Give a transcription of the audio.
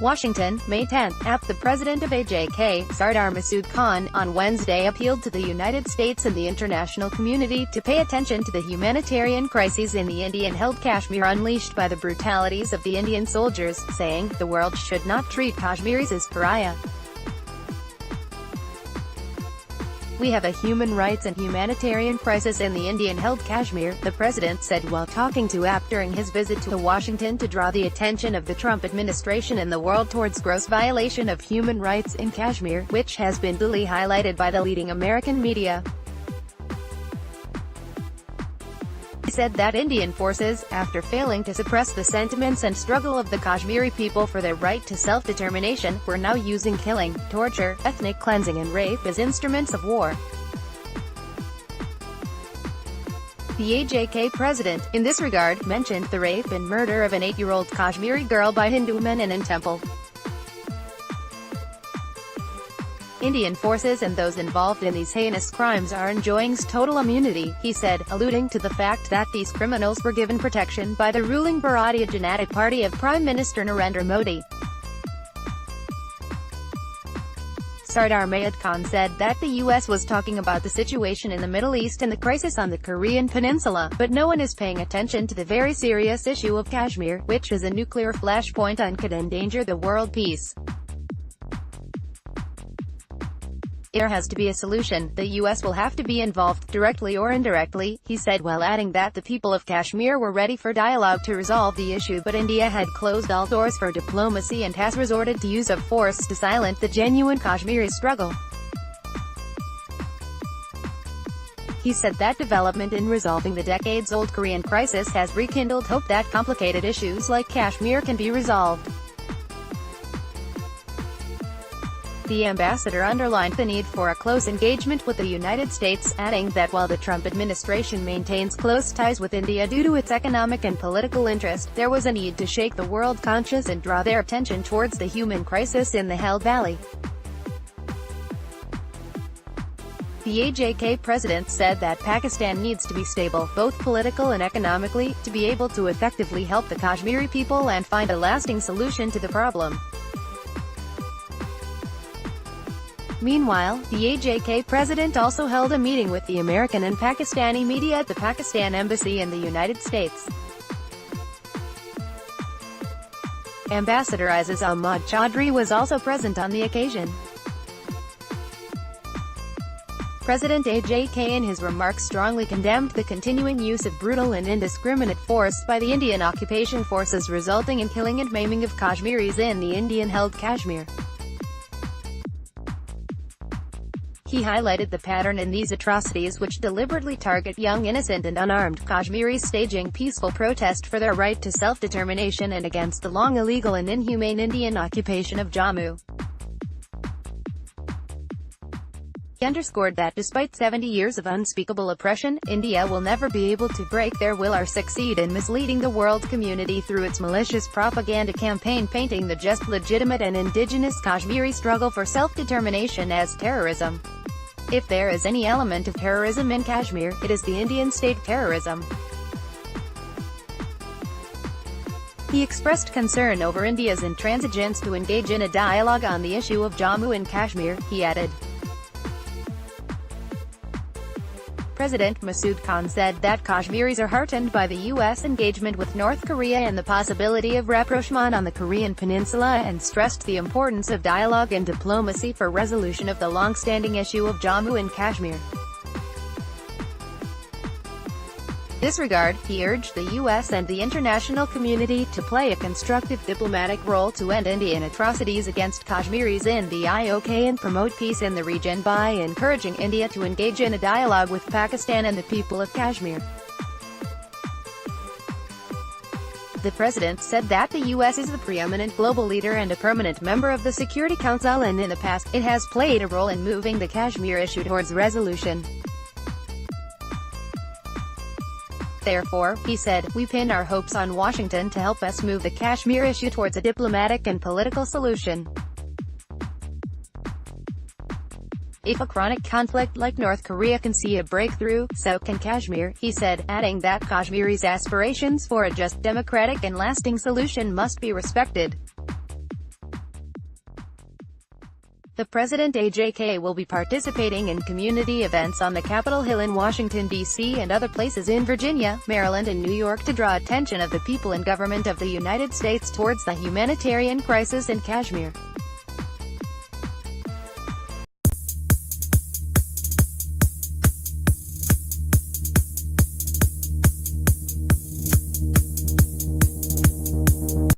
Washington, May 10. The President of AJK, Sardar Masood Khan, on Wednesday appealed to the United States and the international community to pay attention to the humanitarian crises in the Indian-held Kashmir unleashed by the brutalities of the Indian soldiers, saying, "The world should not treat Kashmiris as pariah. We have a human rights and humanitarian crisis in the Indian-held Kashmir," the president said while talking to AP during his visit to Washington to draw the attention of the Trump administration and the world towards gross violation of human rights in Kashmir, which has been duly highlighted by the leading American media. He said that Indian forces, after failing to suppress the sentiments and struggle of the Kashmiri people for their right to self-determination, were now using killing, torture, ethnic cleansing and rape as instruments of war. The AJK president, in this regard, mentioned the rape and murder of an 8-year-old Kashmiri girl by Hindu men in a temple. Indian forces and those involved in these heinous crimes are enjoying total immunity, he said, alluding to the fact that these criminals were given protection by the ruling Bharatiya Janata Party of Prime Minister Narendra Modi. Sardar Masood Khan said that the U.S. was talking about the situation in the Middle East and the crisis on the Korean Peninsula, but no one is paying attention to the very serious issue of Kashmir, which is a nuclear flashpoint and could endanger the world peace. There has to be a solution. The U.S. will have to be involved, directly or indirectly, he said, while adding that the people of Kashmir were ready for dialogue to resolve the issue, but India had closed all doors for diplomacy and has resorted to use of force to silence the genuine Kashmiri struggle. He said that development in resolving the decades-old Korean crisis has rekindled hope that complicated issues like Kashmir can be resolved. The ambassador underlined the need for a close engagement with the United States, adding that while the Trump administration maintains close ties with India due to its economic and political interest, there was a need to shake the world conscious and draw their attention towards the human crisis in the Held Valley. The AJK president said that Pakistan needs to be stable, both political and economically, to be able to effectively help the Kashmiri people and find a lasting solution to the problem. Meanwhile, the AJK president also held a meeting with the American and Pakistani media at the Pakistan Embassy in the United States. Ambassador Aziz Ahmad Chaudhry was also present on the occasion. President AJK in his remarks strongly condemned the continuing use of brutal and indiscriminate force by the Indian occupation forces resulting in killing and maiming of Kashmiris in the Indian-held Kashmir. He highlighted the pattern in these atrocities which deliberately target young innocent and unarmed Kashmiris staging peaceful protest for their right to self-determination and against the long illegal and inhumane Indian occupation of Jammu. He underscored that despite 70 years of unspeakable oppression, India will never be able to break their will or succeed in misleading the world community through its malicious propaganda campaign painting the just legitimate and indigenous Kashmiri struggle for self-determination as terrorism. If there is any element of terrorism in Kashmir, it is the Indian state terrorism. He expressed concern over India's intransigence to engage in a dialogue on the issue of Jammu and Kashmir, he added. President Masood Khan said that Kashmiris are heartened by the U.S. engagement with North Korea and the possibility of rapprochement on the Korean Peninsula and stressed the importance of dialogue and diplomacy for resolution of the long-standing issue of Jammu and Kashmir. In this regard, he urged the U.S. and the international community to play a constructive diplomatic role to end Indian atrocities against Kashmiris in the IOK and promote peace in the region by encouraging India to engage in a dialogue with Pakistan and the people of Kashmir. The president said that the U.S. is the preeminent global leader and a permanent member of the Security Council, and in the past, it has played a role in moving the Kashmir issue towards resolution. Therefore, he said, we pin our hopes on Washington to help us move the Kashmir issue towards a diplomatic and political solution. If a chronic conflict like North Korea can see a breakthrough, so can Kashmir, he said, adding that Kashmiris' aspirations for a just, democratic and lasting solution must be respected. The President AJK will be participating in community events on the Capitol Hill in Washington, D.C. and other places in Virginia, Maryland and New York to draw attention of the people and government of the United States towards the humanitarian crisis in Kashmir.